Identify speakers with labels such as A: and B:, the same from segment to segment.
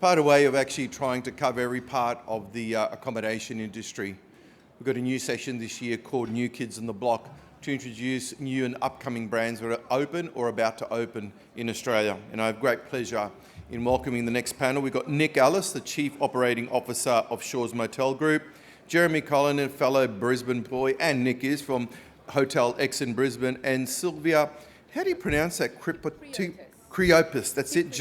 A: part of way of actually trying to cover every part of the accommodation industry. We've got a new session this year called New Kids on the Block to introduce new and upcoming brands that are open or about to open in Australia. And I have great pleasure in welcoming the next panel. We've got Nick Ellis, the Chief Operating Officer of Shores Motel Group, Jeremy Colahan, a fellow Brisbane boy, and Nick is from Hotel X in Brisbane, and Silvia, how do you pronounce that? Kypriotis, that's it.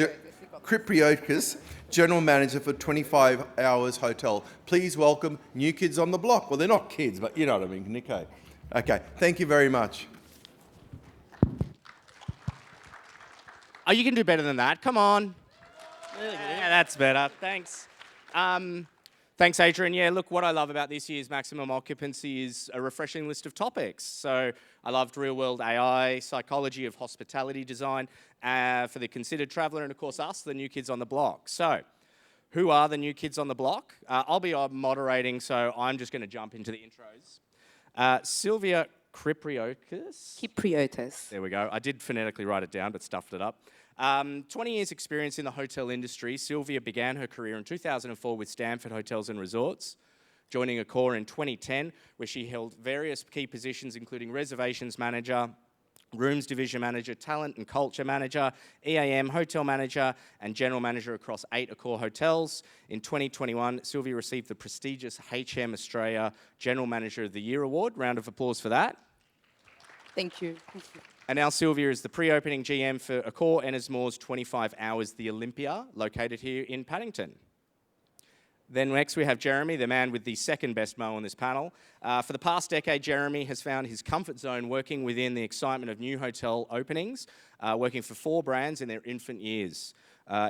A: Kypriotis, General Manager for 25 Hours Hotel. Please welcome new kids on the block. Well, they're not kids, but you know what I mean, Nick. Okay, thank you very much.
B: Oh, you can do better than that. Come on. Yeah, that's better. Thanks. Thanks, Adrian. Yeah, look, what I love about this year's Maximum Occupancy is a refreshing list of topics. So I loved real-world AI, psychology of hospitality design for the considered traveller, and of course us, the new kids on the block. So who are the new kids on the block? I'll be moderating, so I'm just going to jump into the intros. Silvia Kypriotis. There we go. I did phonetically write it down, but stuffed it up. 20 years experience in the hotel industry. Silvia began her career in 2004 with Stanford Hotels and Resorts, joining Accor in 2010, where she held various key positions, including reservations manager, rooms division manager, talent and culture manager, EAM hotel manager, and general manager across 8 Accor hotels. In 2021, Silvia received the prestigious HM Australia General Manager of the Year award. Round of applause for that.
C: Thank you. Thank you.
B: And now Silvia is the pre-opening GM for Accor Ennismore's 25 Hours The Olympia, located here in Paddington. Then next we have Jeremy, the man with the second best mo on this panel. For the past decade, Jeremy has found his comfort zone working within the excitement of new hotel openings, working for 4 brands in their infant years,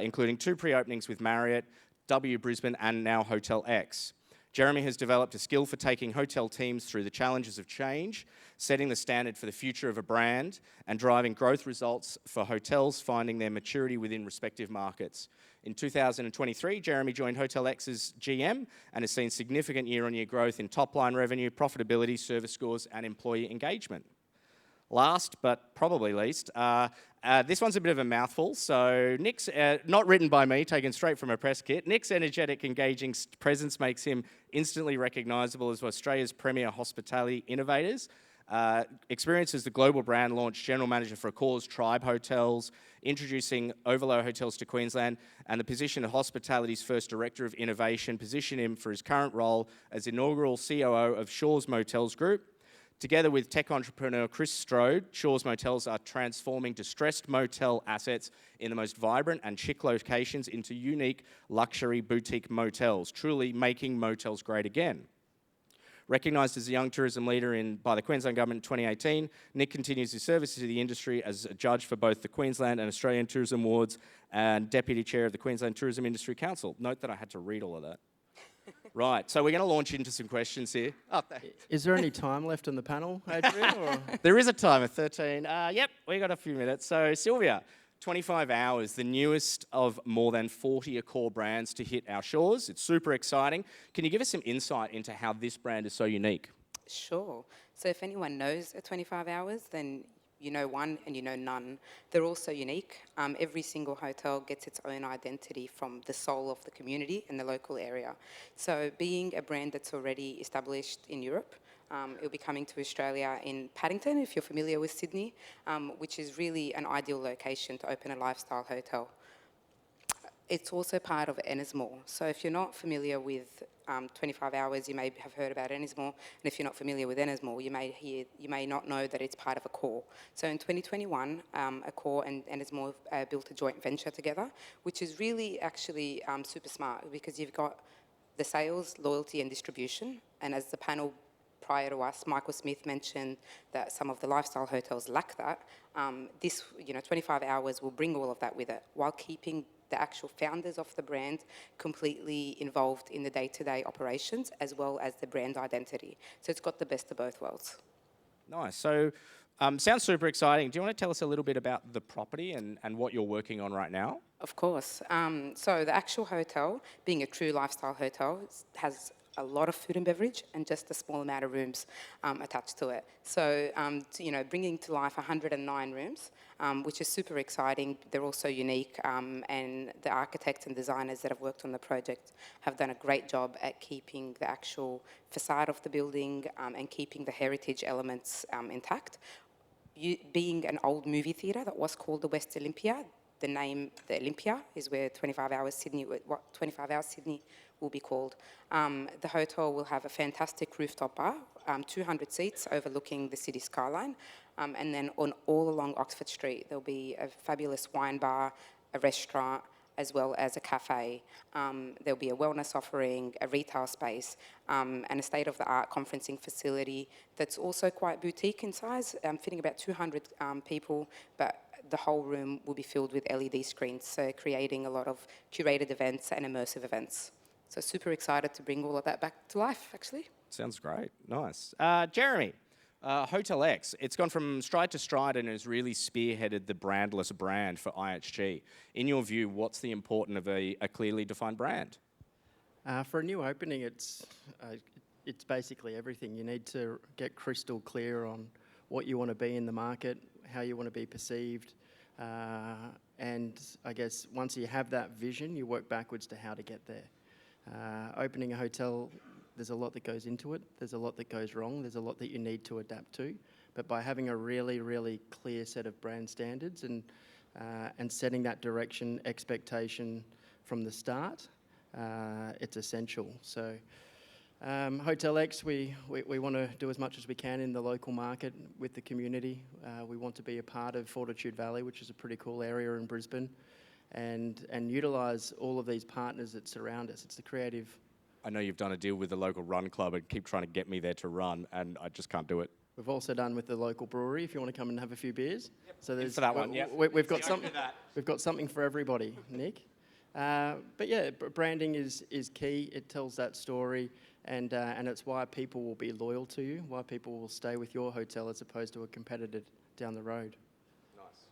B: including 2 pre-openings with Marriott, W Brisbane, and now Hotel X. Jeremy has developed a skill for taking hotel teams through the challenges of change, setting the standard for the future of a brand, and driving growth results for hotels finding their maturity within respective markets. In 2023, Jeremy joined Hotel X's GM and has seen significant year-on-year growth in top-line revenue, profitability, service scores, and employee engagement. Last, but probably least, this one's a bit of a mouthful. So Nick's, not written by me, taken straight from a press kit. Nick's energetic, engaging presence makes him instantly recognisable as Australia's premier hospitality innovators. Experience as the global brand launch general manager for Accor's Tribe Hotels, introducing Overlow Hotels to Queensland, and the position of hospitality's first director of innovation positioned him for his current role as inaugural COO of Shores Motels Group. Together with tech entrepreneur Chris Strode, Shores Motels are transforming distressed motel assets in the most vibrant and chic locations into unique luxury boutique motels, truly making motels great again. Recognised as a young tourism leader by the Queensland Government in 2018, Nick continues his service to the industry as a judge for both the Queensland and Australian Tourism Awards and Deputy Chair of the Queensland Tourism Industry Council. Note that I had to read all of that. Right, so we're going to launch into some questions here. Oh,
D: is there any time left on the panel, Adrian? Or?
B: There is a time of 13. Yep, we got a few minutes. So Silvia, 25 Hours, the newest of more than 40 Accor brands to hit our shores. It's super exciting. Can you give us some insight into how this brand is so unique?
C: Sure. So if anyone knows a 25 Hours, then you know one and you know none. They're all so unique. Every single hotel gets its own identity from the soul of the community and the local area. So being a brand that's already established in Europe, it'll be coming to Australia in Paddington, if you're familiar with Sydney, which is really an ideal location to open a lifestyle hotel. It's also part of Ennismore. So if you're not familiar with 25 Hours, you may have heard about Ennismore. And if you're not familiar with Ennismore, you may not know that it's part of Accor. So in 2021, Accor and Ennismore built a joint venture together, which is really actually super smart because you've got the sales, loyalty and distribution. And as the panel prior to us, Michael Smith mentioned that some of the lifestyle hotels lack that. This, 25 Hours will bring all of that with it while keeping the actual founders of the brand completely involved in the day-to-day operations as well as the brand identity. So it's got the best of both worlds.
B: Nice. So sounds super exciting. Do you want to tell us a little bit about the property and what you're working on right now?
C: Of course. So the actual hotel, being a true lifestyle hotel, has a lot of food and beverage and just a small amount of rooms attached to it. So, bringing to life 109 rooms, which is super exciting. They're also unique, and the architects and designers that have worked on the project have done a great job at keeping the actual facade of the building and keeping the heritage elements intact. Being an old movie theatre that was called the West Olympia, the name, the Olympia, is where 25 Hours Sydney will be called. The hotel will have a fantastic rooftop bar, 200 seats overlooking the city skyline, and then all along Oxford Street, there'll be a fabulous wine bar, a restaurant, as well as a cafe. There'll be a wellness offering, a retail space, and a state-of-the-art conferencing facility that's also quite boutique in size, fitting about 200 people, but the whole room will be filled with LED screens, so creating a lot of curated events and immersive events. So super excited to bring all of that back to life, actually.
B: Sounds great. Nice. Jeremy, Hotel X, it's gone from stride to stride and has really spearheaded the brandless brand for IHG. In your view, what's the importance of a clearly defined brand?
D: For a new opening, it's basically everything. You need to get crystal clear on what you want to be in the market, how you want to be perceived, and I guess once you have that vision, you work backwards to how to get there. Opening a hotel, there's a lot that goes into it. There's a lot that goes wrong. There's a lot that you need to adapt to. But by having a really, really clear set of brand standards and setting that direction, expectation from the start, it's essential. So Hotel X, we want to do as much as we can in the local market with the community. We want to be a part of Fortitude Valley, which is a pretty cool area in Brisbane, and utilise all of these partners that surround us. It's the creative.
B: I know you've done a deal with the local run club and keep trying to get me there to run, and I just can't do it.
D: We've also done with the local brewery if you want to come and have a few beers.
B: Yep.
D: So there's
B: for that one, yeah.
D: We've got something. We've got something for everybody, Nick. But yeah, branding is key. It tells that story, and it's why people will be loyal to you, why people will stay with your hotel as opposed to a competitor down the road.
B: Nice.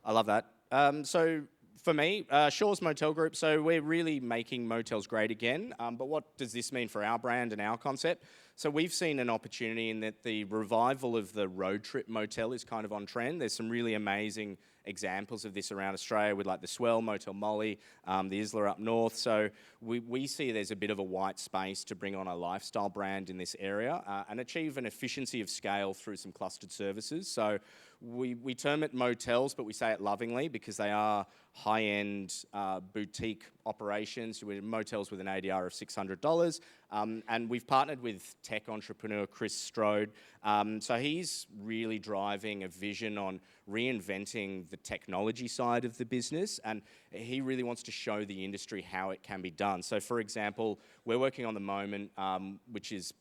B: I love that. So for me, Shaw's Motel Group, so we're really making motels great again. But what does this mean for our brand and our concept? So we've seen an opportunity in that the revival of the road trip motel is kind of on trend. There's some really amazing examples of this around Australia with like the Swell, Motel Molly, the Isla up north. So we see there's a bit of a white space to bring on a lifestyle brand in this area and achieve an efficiency of scale through some clustered services. So we term it motels, but we say it lovingly because they are high-end boutique operations with motels with an ADR of $600. And we've partnered with tech entrepreneur Chris Strode. So he's really driving a vision on reinventing the technology side of the business, and he really wants to show the industry how it can be done. So for example, we're working on the moment, which is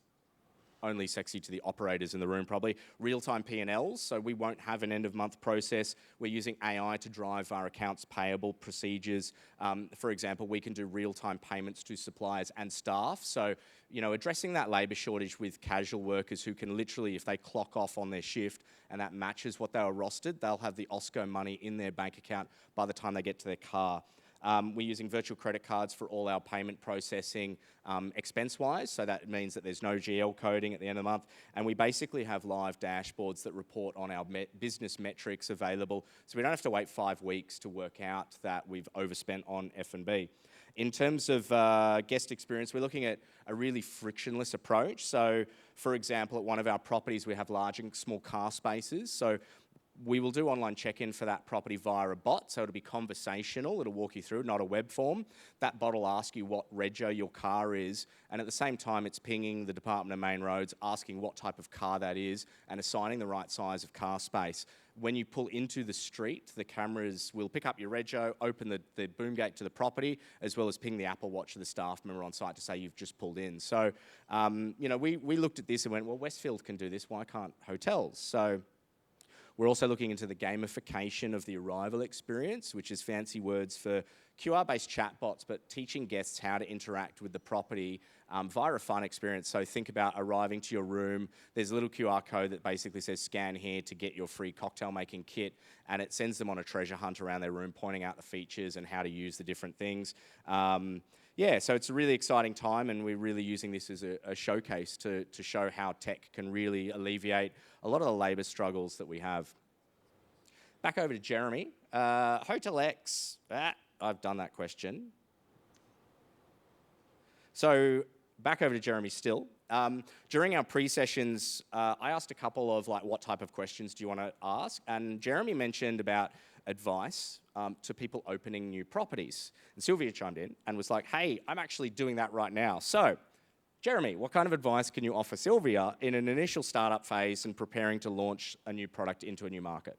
B: only sexy to the operators in the room probably, real-time P&Ls, so we won't have an end-of-month process. We're using AI to drive our accounts payable procedures. For example, we can do real-time payments to suppliers and staff, so addressing that labour shortage with casual workers who can literally, if they clock off on their shift and that matches what they were rostered, they'll have the OSCO money in their bank account by the time they get to their car. We're using virtual credit cards for all our payment processing expense-wise, so that means that there's no GL coding at the end of the month, and we basically have live dashboards that report on our business metrics available, so we don't have to wait 5 weeks to work out that we've overspent on F&B. In terms of guest experience, we're looking at a really frictionless approach. So, for example, at one of our properties, we have large and small car spaces, so we will do online check-in for that property via a bot, so it'll be conversational, it'll walk you through, not a web form. That bot will ask you what rego your car is, and at the same time it's pinging the Department of Main Roads, asking what type of car that is, and assigning the right size of car space. When you pull into the street, the cameras will pick up your rego, open the boom gate to the property, as well as ping the Apple Watch to the staff member on site to say you've just pulled in. So, we looked at this and went, well, Westfield can do this, why can't hotels? So we're also looking into the gamification of the arrival experience, which is fancy words for QR-based chatbots, but teaching guests how to interact with the property via a fun experience. So think about arriving to your room. There's a little QR code that basically says scan here to get your free cocktail making kit, and it sends them on a treasure hunt around their room, pointing out the features and how to use the different things. Yeah, so it's a really exciting time, and we're really using this as a showcase to show how tech can really alleviate a lot of the labour struggles that we have. Back over to Jeremy. Hotel X. I've done that question. So back over to Jeremy still. During our pre-sessions, I asked a couple of what type of questions do you want to ask? And Jeremy mentioned about advice to people opening new properties. And Silvia chimed in and was like, hey, I'm actually doing that right now. So, Jeremy, what kind of advice can you offer Silvia in an initial startup phase and preparing to launch a new product into a new market?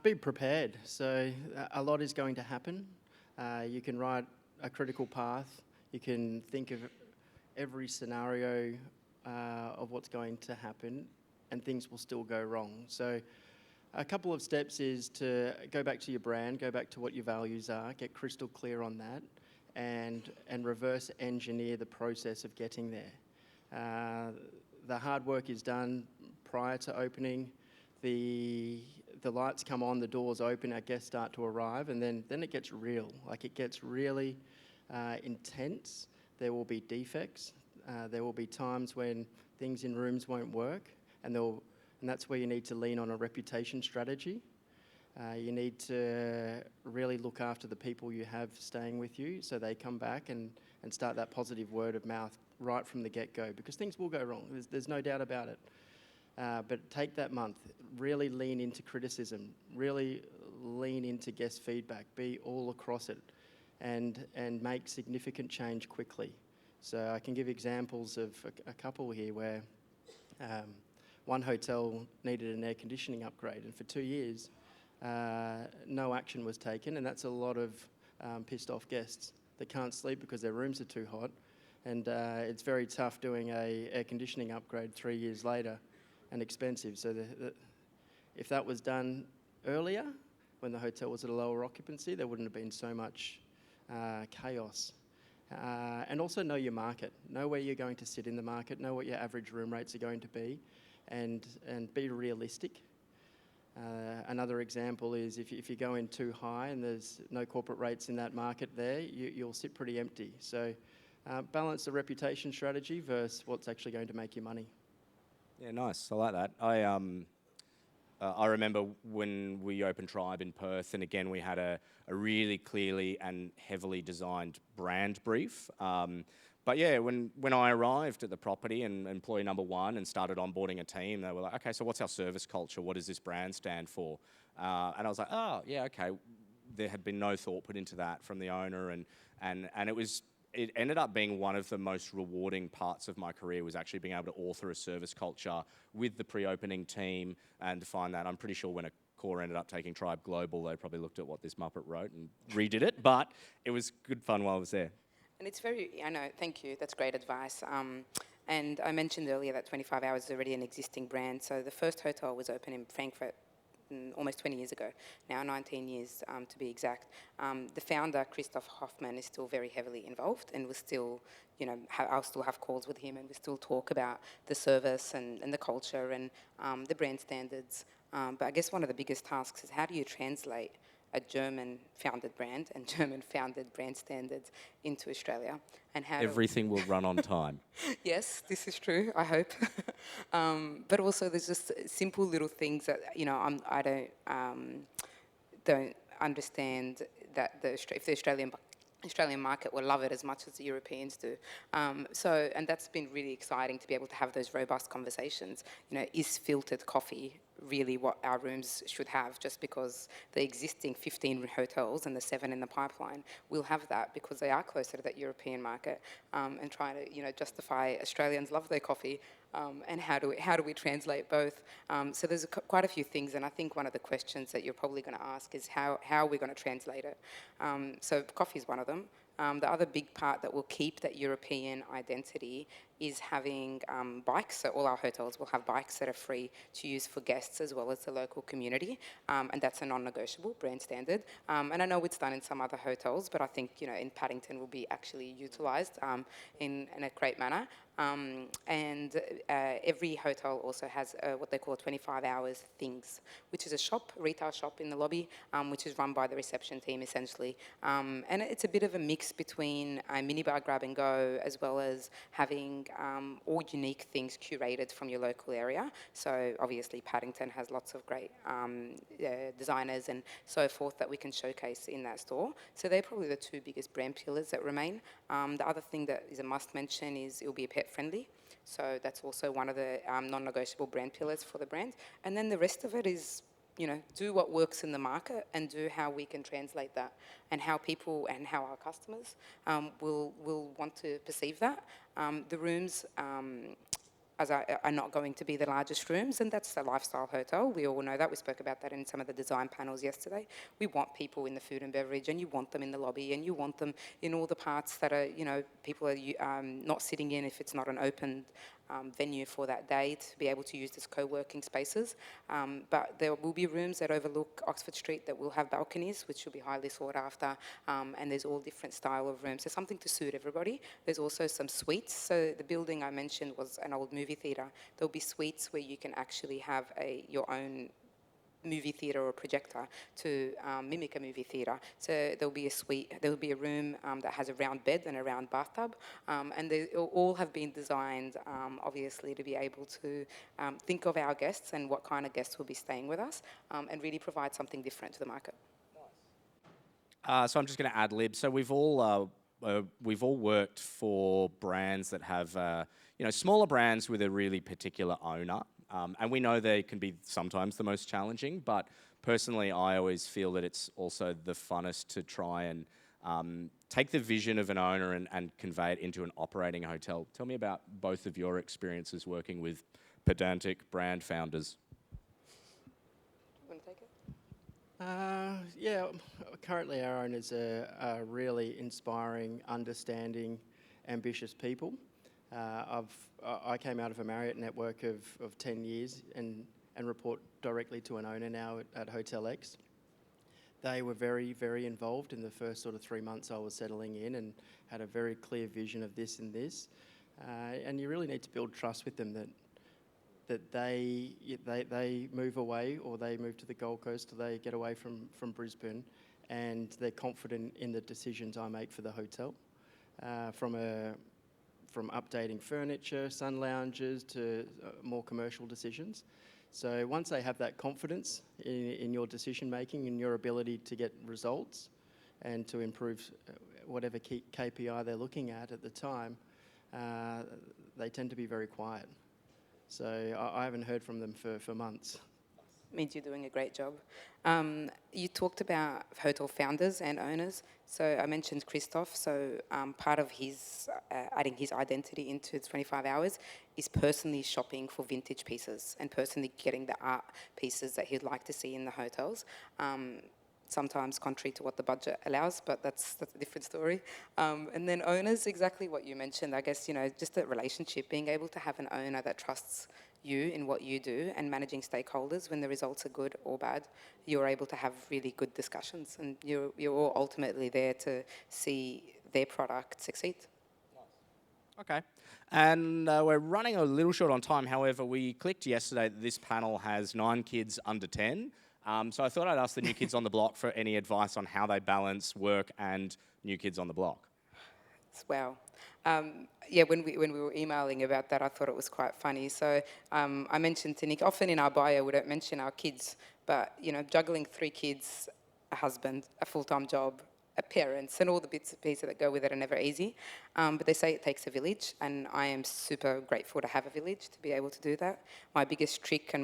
D: Be prepared. So a lot is going to happen. You can write a critical path. You can think of every scenario of what's going to happen, and things will still go wrong. So a couple of steps is to go back to your brand, go back to what your values are, get crystal clear on that, and reverse engineer the process of getting there. The hard work is done prior to opening. The lights come on, the doors open, our guests start to arrive, and then it gets real. It gets really intense. There will be defects. There will be times when things in rooms won't work, and that's where you need to lean on a reputation strategy. You need to really look after the people you have staying with you so they come back and start that positive word of mouth right from the get-go, because things will go wrong. There's no doubt about it. But take that month, really lean into criticism, really lean into guest feedback, be all across it, and make significant change quickly. So I can give examples of a couple here where one hotel needed an air conditioning upgrade, and for 2 years, no action was taken, and that's a lot of pissed off guests that can't sleep because their rooms are too hot, and it's very tough doing a air conditioning upgrade 3 years later, and expensive. So if that was done earlier, when the hotel was at a lower occupancy, there wouldn't have been so much chaos. And also know your market. Know where you're going to sit in the market. Know what your average room rates are going to be, and be realistic. Another example is if you go in too high and there's no corporate rates in that market there, you'll sit pretty empty. So balance the reputation strategy versus what's actually going to make you money.
B: Yeah, nice. I like that. I remember when we opened Tribe in Perth, and again, we had a really clearly and heavily designed brand brief. But yeah, when I arrived at the property and employee number one and started onboarding a team, they were like, okay, so what's our service culture? What does this brand stand for? And I was like, oh, yeah, okay. There had been no thought put into that from the owner, and it ended up being one of the most rewarding parts of my career, was actually being able to author a service culture with the pre-opening team and to find that. I'm pretty sure when Accor ended up taking Tribe global, they probably looked at what this Muppet wrote and redid it, but it was good fun while I was there.
C: And it's I know, thank you, that's great advice. And I mentioned earlier that 25 Hours is already an existing brand. So the first hotel was opened in Frankfurt almost 20 years ago, now 19 years to be exact. The founder, Christoph Hoffmann, is still very heavily involved, and we're still, I'll still have calls with him, and we still talk about the service and the culture and the brand standards. But I guess one of the biggest tasks is, how do you translate a German-founded brand and German-founded brand standards into Australia? And how
B: everything will run on time.
C: Yes, this is true, I hope. But also there's just simple little things that, I don't understand that if the Australian market will love it as much as the Europeans do. And that's been really exciting to be able to have those robust conversations. Is filtered coffee really what our rooms should have? Just because the existing 15 hotels and the 7 in the pipeline will have that because they are closer to that European market, and try to, justify Australians love their coffee. And how do we translate both? So there's quite a few things, and I think one of the questions that you're probably going to ask is how are we going to translate it? So coffee is one of them. The other big part that will keep that European identity is having bikes. So all our hotels will have bikes that are free to use for guests as well as the local community, and that's a non-negotiable brand standard. And I know it's done in some other hotels, but I think in Paddington will be actually utilised in a great manner. And every hotel also has what they call 25 hours things, which is a shop, retail shop in the lobby, which is run by the reception team essentially. And it's a bit of a mix between a minibar grab and go, as well as having all unique things curated from your local area. So obviously Paddington has lots of great designers and so forth that we can showcase in that store. So they're probably the two biggest brand pillars that remain. The other thing that is a must mention is it'll be pet friendly. So that's also one of the non-negotiable brand pillars for the brand. And then the rest of it is, you know, do what works in the market and do how we can translate that and how people and how our customers will want to perceive that. The rooms are not going to be the largest rooms, and that's a lifestyle hotel. We all know that. We spoke about that in some of the design panels yesterday. We want people in the food and beverage, and you want them in the lobby, and you want them in all the parts that are, you know, people are not sitting in if it's not an open venue for that day, to be able to use as co-working spaces. But there will be rooms that overlook Oxford Street that will have balconies, which will be highly sought after, and there's all different style of rooms. There's something to suit everybody. There's also some suites. So the building I mentioned was an old movie theatre. There'll be suites where you can actually have your own movie theatre or projector to mimic a movie theatre. So there'll be a suite, there'll be a room that has a round bed and a round bathtub, and they all have been designed obviously to be able to think of our guests and what kind of guests will be staying with us, and really provide something different to the market.
B: So I'm just going to ad lib. So we've all worked for brands that have smaller brands with a really particular owner. And we know they can be sometimes the most challenging, but personally, I always feel that it's also the funnest to try and take the vision of an owner and convey it into an operating hotel. Tell me about both of your experiences working with pedantic brand founders.
C: You want to take it?
D: Yeah, currently our owners are really inspiring, understanding, ambitious people. I came out of a Marriott network of 10 years and report directly to an owner now at Hotel X. They were very, very involved in the first sort of 3 months I was settling in and had a very clear vision of this and this. And you really need to build trust with them that they move away, or they move to the Gold Coast, or they get away from Brisbane, and they're confident in the decisions I make for the hotel. From updating furniture, sun lounges, to more commercial decisions. So once they have that confidence in your decision making and your ability to get results and to improve whatever KPI they're looking at the time, they tend to be very quiet. So I haven't heard from them for months.
C: Means you're doing a great job. You talked about hotel founders and owners. So I mentioned Christoph. So part of his adding his identity into the 25 hours is personally shopping for vintage pieces and personally getting the art pieces that he'd like to see in the hotels. Sometimes contrary to what the budget allows, but that's a different story. And then owners, exactly what you mentioned. I guess, just the relationship, being able to have an owner that trusts you in what you do, and managing stakeholders when the results are good or bad, you're able to have really good discussions, and you're all ultimately there to see their product succeed.
B: Okay. And we're running a little short on time. However, we clicked yesterday that this panel has 9 kids under 10. So I thought I'd ask the new kids on the block for any advice on how they balance work and new kids on the block.
C: Wow. When we were emailing about that, I thought it was quite funny. So I mentioned to Nick, often in our bio we don't mention our kids, but juggling 3 kids, a husband, a full-time job, a parents, and all the bits and pieces that go with it are never easy. But they say it takes a village, and I am super grateful to have a village to be able to do that. My biggest trick and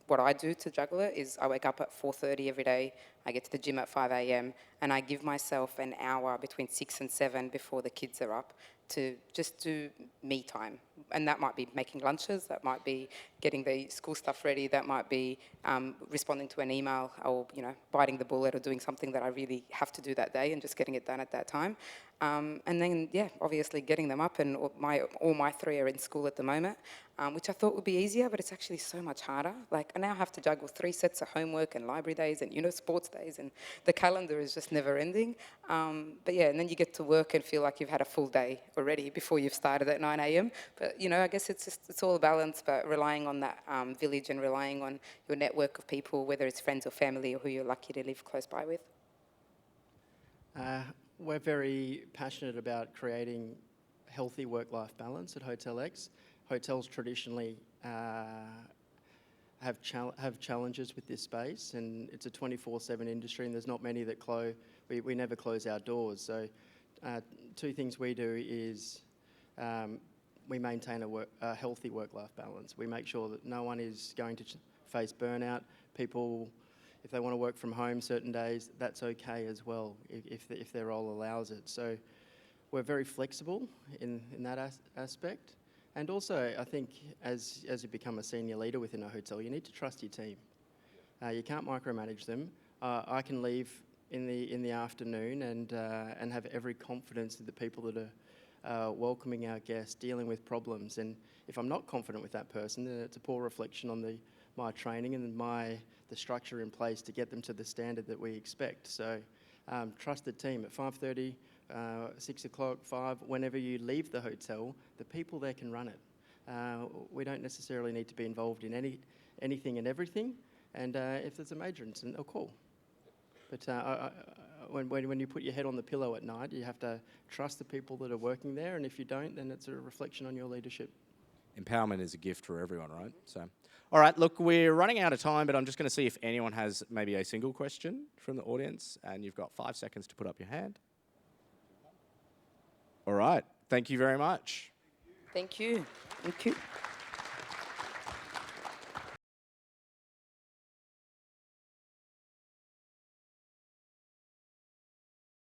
C: what I do to juggle it is I wake up at 4:30 every day, I get to the gym at 5 a.m, and I give myself an hour between 6 and 7 before the kids are up to just do me time. And that might be making lunches, that might be getting the school stuff ready, that might be responding to an email, or biting the bullet or doing something that I really have to do that day and just getting it done at that time. And then, yeah, obviously getting them up, and all my three are in school at the moment, which I thought would be easier, but it's actually so much harder. Like, I now have to juggle 3 sets of homework and library days and, sports days, and the calendar is just never ending. But yeah, and then you get to work and feel like you've had a full day already before you've started at 9 a.m. But, I guess it's all a balance, but relying on that village and relying on your network of people, whether it's friends or family or who you're lucky to live close by with.
D: We're very passionate about creating healthy work-life balance at Hotel X. Hotels traditionally have challenges with this space, and it's a 24/7 industry, and there's not many that close. We never close our doors. So 2 things we do is we maintain a healthy work-life balance. We make sure that no one is going to face burnout. People, if they want to work from home certain days, that's okay as well, if their role allows it. So we're very flexible in that aspect. And also, I think as you become a senior leader within a hotel, you need to trust your team. You can't micromanage them. I can leave in the afternoon and have every confidence that the people that are welcoming our guests, dealing with problems. And if I'm not confident with that person, then it's a poor reflection on my training and the structure in place to get them to the standard that we expect. So trust the team. At 5:30, 6 o'clock, 5, whenever you leave the hotel, the people there can run it. We don't necessarily need to be involved in anything and everything. And if there's a major incident, they'll call. But when you put your head on the pillow at night, you have to trust the people that are working there. And if you don't, then it's a reflection on your leadership.
B: Empowerment is a gift for everyone, right? So, all right, look, we're running out of time, but I'm just going to see if anyone has maybe a single question from the audience, and you've got 5 seconds to put up your hand. All right, thank you very much.
C: Thank you. Thank you.